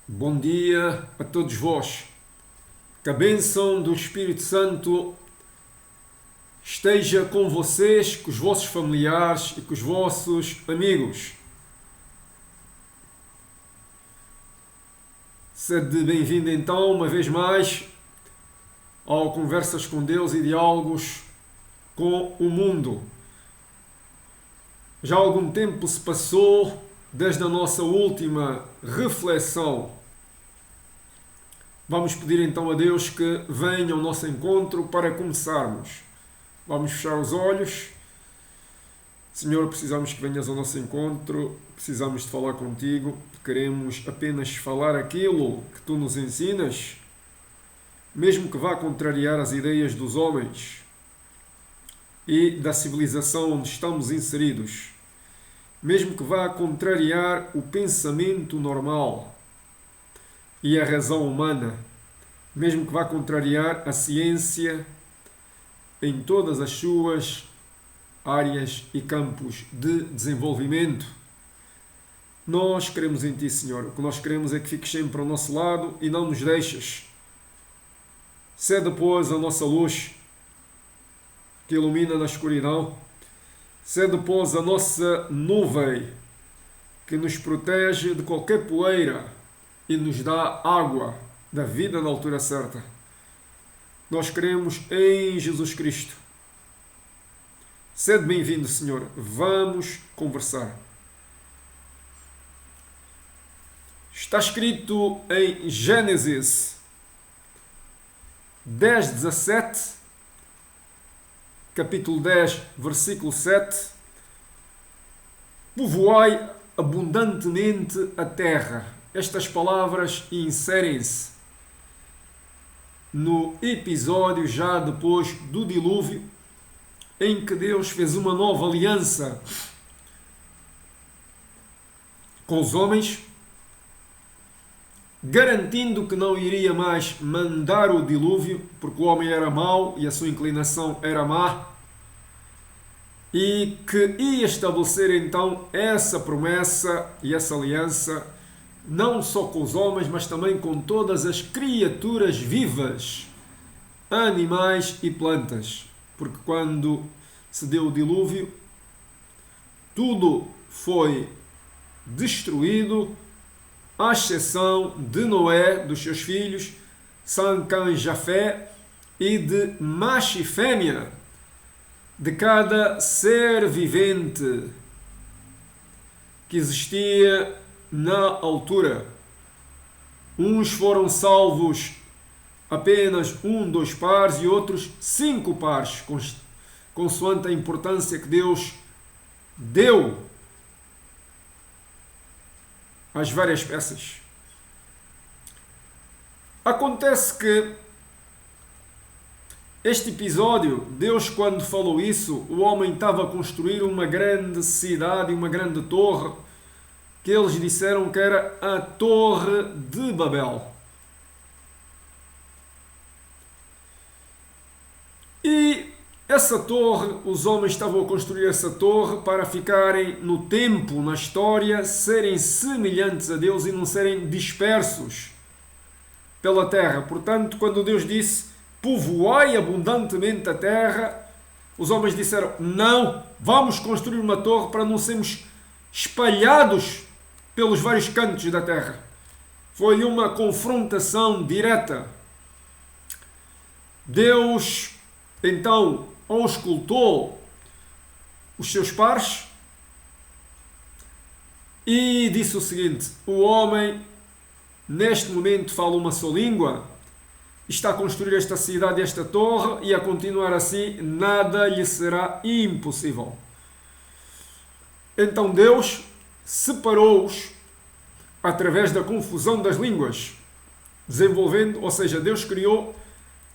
Bom dia a todos vós. Que a bênção do Espírito Santo esteja com vocês, com os vossos familiares e com os vossos amigos. Sede bem-vindo então, uma vez mais, ao Conversas com Deus e Diálogos com o Mundo. Já algum tempo se passou desde a nossa última reflexão. Vamos pedir então a Deus que venha ao nosso encontro para começarmos. Vamos fechar os olhos. Senhor, precisamos que venhas ao nosso encontro, precisamos de falar contigo, queremos apenas falar aquilo que tu nos ensinas, mesmo que vá contrariar as ideias dos homens e da civilização onde estamos inseridos, mesmo que vá contrariar o pensamento normal e a razão humana, mesmo que vá contrariar a ciência em todas as suas áreas e campos de desenvolvimento. Nós queremos em Ti, Senhor. O que nós queremos é que fiques sempre ao nosso lado e não nos deixes. Cede, pois, a nossa luz que ilumina na escuridão. Cede, pois, a nossa nuvem que nos protege de qualquer poeira e nos dá água da vida na altura certa. Nós queremos em Jesus Cristo. Sede bem-vindo, Senhor. Vamos conversar. Está escrito em Gênesis 10:17, capítulo 10, versículo 7. Povoai abundantemente a terra. Estas palavras inserem-se no episódio já depois do dilúvio, em que Deus fez uma nova aliança com os homens, garantindo que não iria mais mandar o dilúvio, porque o homem era mau e a sua inclinação era má, e que ia estabelecer então essa promessa e essa aliança não só com os homens, mas também com todas as criaturas vivas, animais e plantas. Porque quando se deu o dilúvio, tudo foi destruído, à exceção de Noé, dos seus filhos, Sem, Cã e Jafé, e de macho e fêmea, de cada ser vivente que existia na altura. Uns foram salvos apenas 2 pares e outros 5 pares, consoante a importância que Deus deu às várias peças. Acontece que este episódio, Deus quando falou isso, o homem estava a construir uma grande cidade, uma grande torre, que eles disseram que era a Torre de Babel. E essa torre, os homens estavam a construir essa torre para ficarem no tempo, na história, serem semelhantes a Deus e não serem dispersos pela terra. Portanto, quando Deus disse, povoai abundantemente a terra, os homens disseram, não, vamos construir uma torre para não sermos espalhados pelos vários cantos da terra. Foi uma confrontação direta. Deus, então, auscultou os seus pares e disse o seguinte, o homem, neste momento, fala uma só língua, está a construir esta cidade, esta torre, e a continuar assim, nada lhe será impossível. Então Deus separou-os através da confusão das línguas, desenvolvendo, ou seja, Deus criou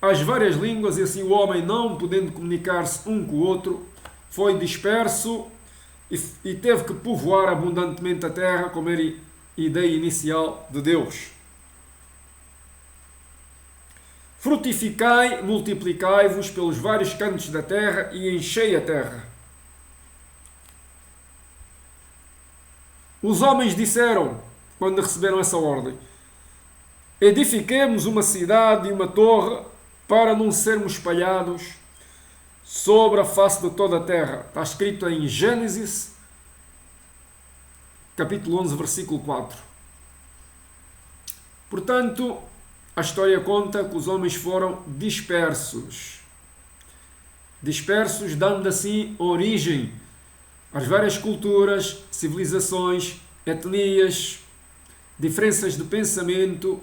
as várias línguas e assim o homem, não podendo comunicar-se um com o outro, foi disperso e teve que povoar abundantemente a terra, como era a ideia inicial de Deus. Frutificai, multiplicai-vos pelos vários cantos da terra e enchei a terra. Os homens disseram, quando receberam essa ordem, edifiquemos uma cidade e uma torre para não sermos espalhados sobre a face de toda a terra. Está escrito em Gênesis, capítulo 11, versículo 4. Portanto, a história conta que os homens foram dispersos, dando assim origem às várias culturas, civilizações, etnias, diferenças de pensamento,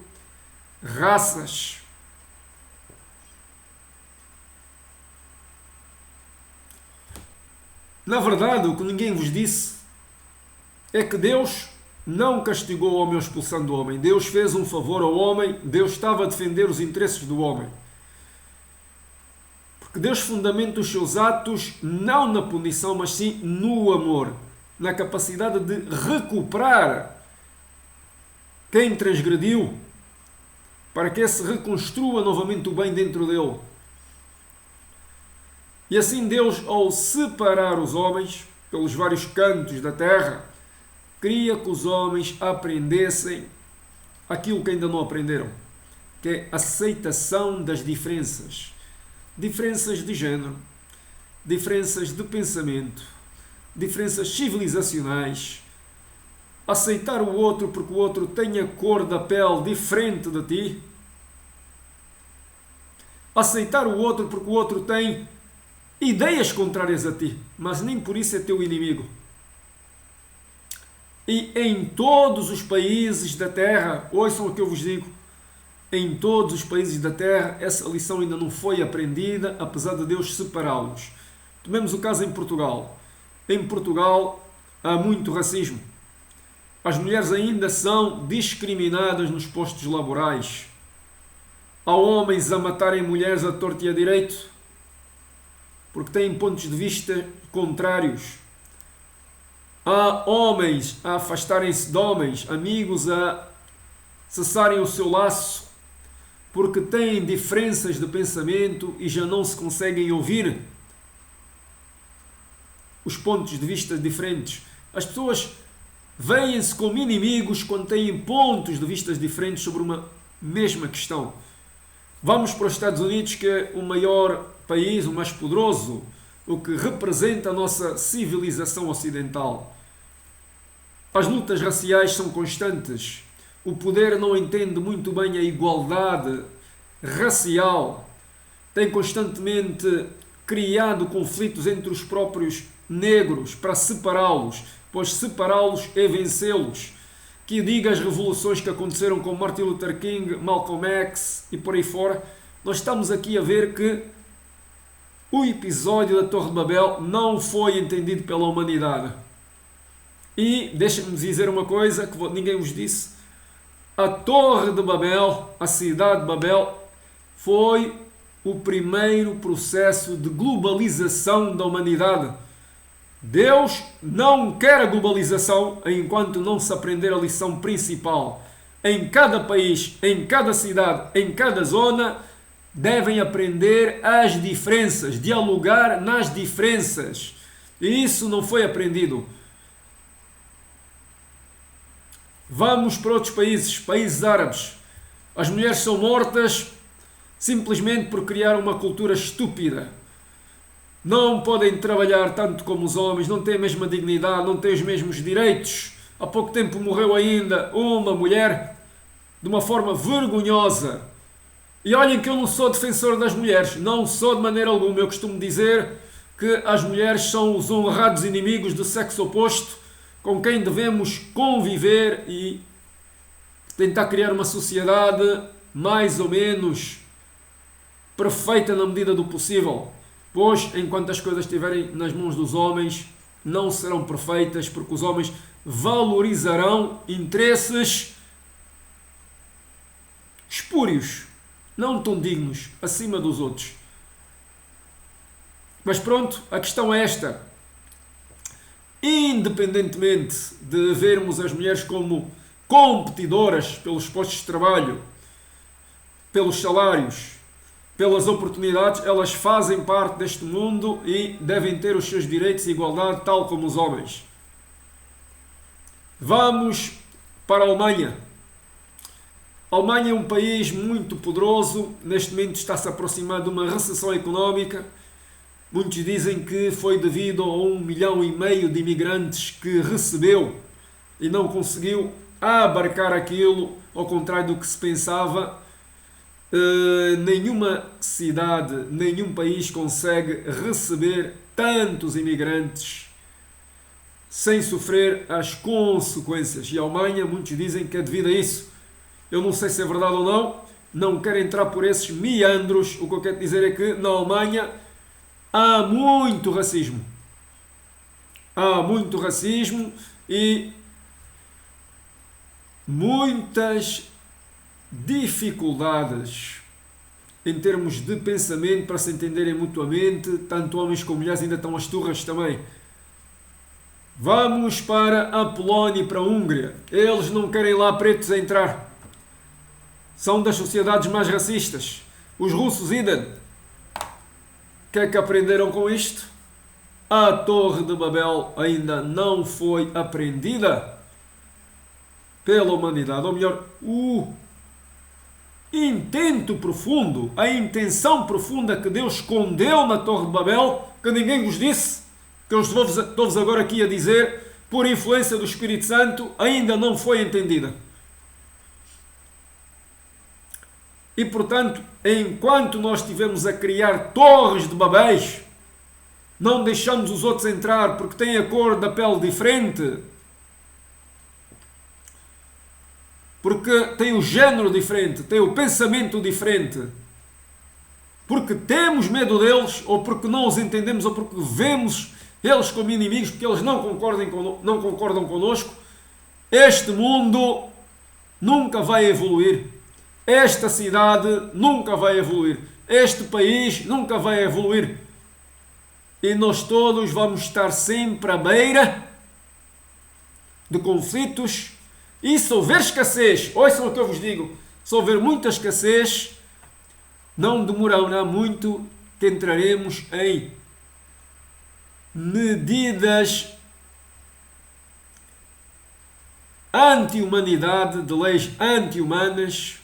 raças. Na verdade, o que ninguém vos disse é que Deus não castigou o homem ou expulsando o homem. Deus fez um favor ao homem, Deus estava a defender os interesses do homem. Porque Deus fundamenta os seus atos não na punição, mas sim no amor, na capacidade de recuperar quem transgrediu, para que se reconstrua novamente o bem dentro dele. E assim Deus, ao separar os homens pelos vários cantos da terra, queria que os homens aprendessem aquilo que ainda não aprenderam, que é a aceitação das diferenças. Diferenças de género, diferenças de pensamento, diferenças civilizacionais. Aceitar o outro porque o outro tem a cor da pele diferente de ti. Aceitar o outro porque o outro tem ideias contrárias a ti, mas nem por isso é teu inimigo. E em todos os países da terra, ouçam o que eu vos digo, em todos os países da terra, essa lição ainda não foi aprendida, apesar de Deus separá-los. Tomemos o caso em Portugal. Em Portugal há muito racismo. As mulheres ainda são discriminadas nos postos laborais. Há homens a matarem mulheres a torto e a direito, porque têm pontos de vista contrários. Há homens a afastarem-se de homens, amigos a cessarem o seu laço, porque têm diferenças de pensamento e já não se conseguem ouvir os pontos de vista diferentes. As pessoas veem-se como inimigos quando têm pontos de vista diferentes sobre uma mesma questão. Vamos para os Estados Unidos, que é o maior país, o mais poderoso, o que representa a nossa civilização ocidental. As lutas raciais são constantes. O poder não entende muito bem a igualdade racial. Tem constantemente criado conflitos entre os próprios negros para separá-los, pois separá-los é vencê-los. Que diga as revoluções que aconteceram com Martin Luther King, Malcolm X e por aí fora, nós estamos aqui a ver que o episódio da Torre de Babel não foi entendido pela humanidade. E deixem-me dizer uma coisa que ninguém vos disse. A Torre de Babel, a cidade de Babel, foi o primeiro processo de globalização da humanidade. Deus não quer a globalização enquanto não se aprender a lição principal. Em cada país, em cada cidade, em cada zona, devem aprender as diferenças, dialogar nas diferenças. E isso não foi aprendido. Vamos para outros países, países árabes. As mulheres são mortas simplesmente por criar uma cultura estúpida. Não podem trabalhar tanto como os homens, não têm a mesma dignidade, não têm os mesmos direitos. Há pouco tempo morreu ainda uma mulher de uma forma vergonhosa. E olhem que eu não sou defensor das mulheres, não sou de maneira alguma. Eu costumo dizer que as mulheres são os honrados inimigos do sexo oposto, com quem devemos conviver e tentar criar uma sociedade mais ou menos perfeita na medida do possível. Pois, enquanto as coisas estiverem nas mãos dos homens, não serão perfeitas, porque os homens valorizarão interesses espúrios, não tão dignos, acima dos outros. Mas pronto, a questão é esta. Independentemente de vermos as mulheres como competidoras pelos postos de trabalho, pelos salários, pelas oportunidades, elas fazem parte deste mundo e devem ter os seus direitos e igualdade tal como os homens. Vamos para a Alemanha. A Alemanha é um país muito poderoso, neste momento está-se a aproximar de uma recessão económica. Muitos dizem que foi devido a 1,5 milhão de imigrantes que recebeu e não conseguiu abarcar aquilo, ao contrário do que se pensava. Nenhuma cidade, nenhum país consegue receber tantos imigrantes sem sofrer as consequências. E a Alemanha, muitos dizem que é devido a isso. Eu não sei se é verdade ou não, não quero entrar por esses meandros. O que eu quero dizer é que na Alemanha há muito racismo. Há muito racismo e muitas dificuldades em termos de pensamento para se entenderem mutuamente. Tanto homens como mulheres ainda estão às turras também. Vamos para a Polónia e para a Hungria. Eles não querem lá pretos a entrar. São das sociedades mais racistas. Os russos, idem. O que é que aprenderam com isto? A Torre de Babel ainda não foi aprendida pela humanidade. Ou melhor, o intento profundo, a intenção profunda que Deus escondeu na Torre de Babel, que ninguém vos disse, que eu estou-vos agora aqui a dizer, por influência do Espírito Santo, ainda não foi entendida. E, portanto, enquanto nós estivemos a criar torres de Babéis, não deixamos os outros entrar porque têm a cor da pele diferente, porque têm o género diferente, têm o pensamento diferente, porque temos medo deles, ou porque não os entendemos, ou porque vemos eles como inimigos, porque eles não concordam connosco, este mundo nunca vai evoluir. Esta cidade nunca vai evoluir. Este país nunca vai evoluir. E nós todos vamos estar sempre à beira de conflitos. E se houver escassez, ouçam o que eu vos digo, se houver muita escassez, não demorará muito que entraremos em medidas anti-humanidade, de leis anti-humanas,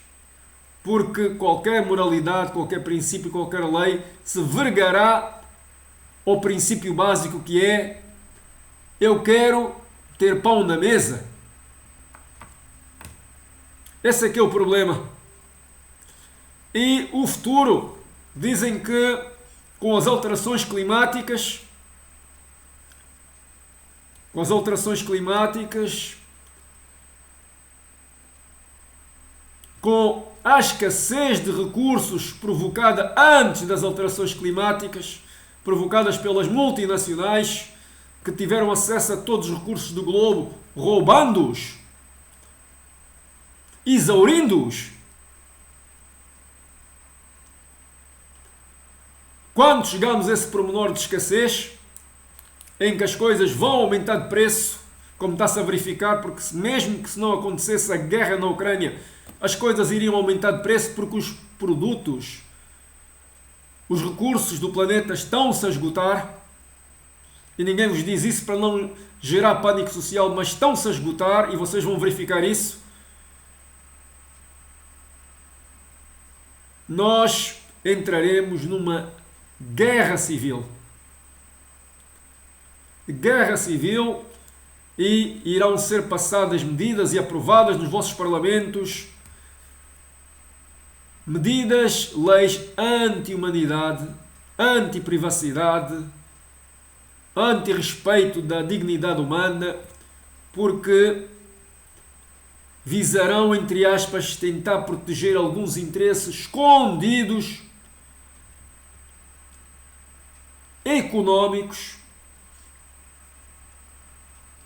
porque qualquer moralidade, qualquer princípio, qualquer lei se vergará ao princípio básico que é: eu quero ter pão na mesa. Esse é que é o problema. E o futuro, dizem que com as alterações climáticas, com a escassez de recursos provocada antes das alterações climáticas, provocadas pelas multinacionais, que tiveram acesso a todos os recursos do globo, roubando-os, exaurindo-os. Quando chegamos a esse pormenor de escassez, em que as coisas vão aumentar de preço, como está-se a verificar, porque mesmo que se não acontecesse a guerra na Ucrânia, as coisas iriam aumentar de preço porque os produtos, os recursos do planeta estão-se a esgotar, e ninguém vos diz isso para não gerar pânico social, mas estão-se a esgotar, e vocês vão verificar isso. Nós entraremos numa guerra civil. Guerra civil, e irão ser passadas medidas e aprovadas nos vossos parlamentos medidas, leis anti-humanidade, anti-privacidade, anti-respeito da dignidade humana, porque visarão, entre aspas, tentar proteger alguns interesses escondidos, económicos,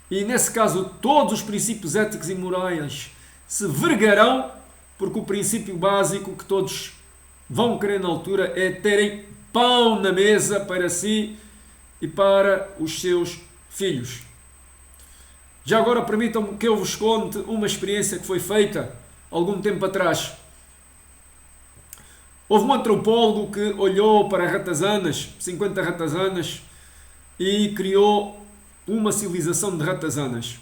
e nesse caso todos os princípios éticos e morais se vergarão, porque o princípio básico que todos vão querer na altura é terem pão na mesa para si e para os seus filhos. Já agora permitam-me que eu vos conte uma experiência que foi feita algum tempo atrás. Houve um antropólogo que olhou para ratazanas, 50 ratazanas, e criou uma civilização de ratazanas.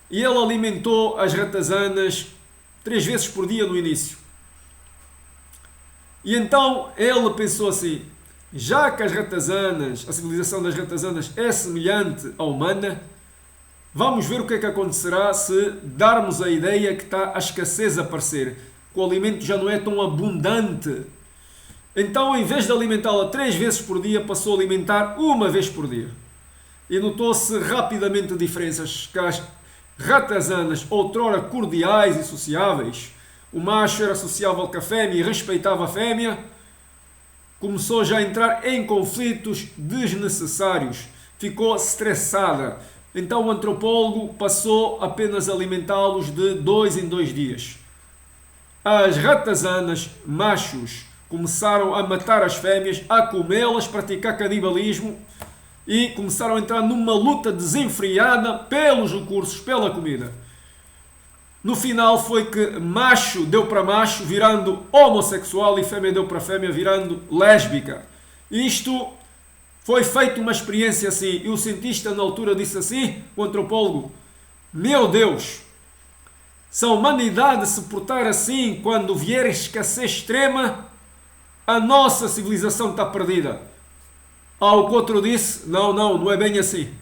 E ele alimentou as ratazanas 3 vezes por dia no início. E então ele pensou assim, já que as ratazanas, a civilização das ratazanas é semelhante à humana, vamos ver o que é que acontecerá se darmos a ideia que está a escassez a aparecer, que o alimento já não é tão abundante. Então, em vez de alimentá-la 3 vezes por dia, passou a alimentar 1 vez por dia. E notou-se rapidamente diferenças, que as ratazanas, outrora cordiais e sociáveis, o macho era sociável com a fêmea e respeitava a fêmea, começou já a entrar em conflitos desnecessários, ficou estressada. Então o antropólogo passou apenas a alimentá-los de 2 em 2 dias. As ratazanas, machos, começaram a matar as fêmeas, a comê-las, praticar canibalismo e começaram a entrar numa luta desenfreada pelos recursos, pela comida. No final foi que macho deu para macho, virando homossexual, e fêmea deu para fêmea, virando lésbica. Isto foi feita uma experiência assim, e o cientista na altura disse assim, o antropólogo, meu Deus, se a humanidade se portar assim quando vier escassez extrema, a nossa civilização está perdida. Ao que outro disse, não é bem assim.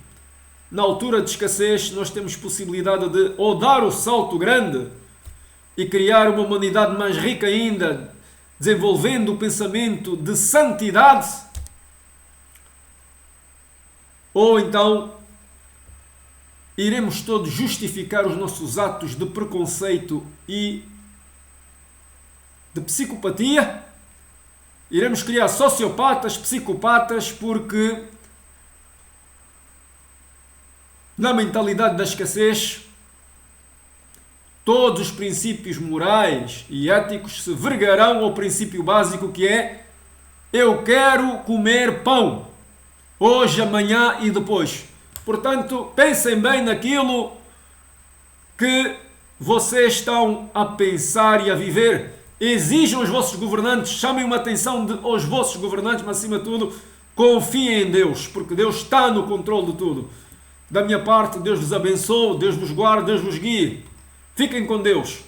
Na altura de escassez nós temos possibilidade de ou dar o salto grande e criar uma humanidade mais rica ainda, desenvolvendo o pensamento de santidade, ou então iremos todos justificar os nossos atos de preconceito e de psicopatia, iremos criar sociopatas, psicopatas, porque na mentalidade da escassez todos os princípios morais e éticos se vergarão ao princípio básico, que é eu quero comer pão hoje, amanhã e depois. Portanto, pensem bem naquilo que vocês estão a pensar e a viver. Exijam os vossos governantes, chamem uma atenção aos vossos governantes, mas acima de tudo, confiem em Deus, porque Deus está no controle de tudo. Da minha parte, Deus vos abençoe, Deus vos guarde, Deus vos guie. Fiquem com Deus.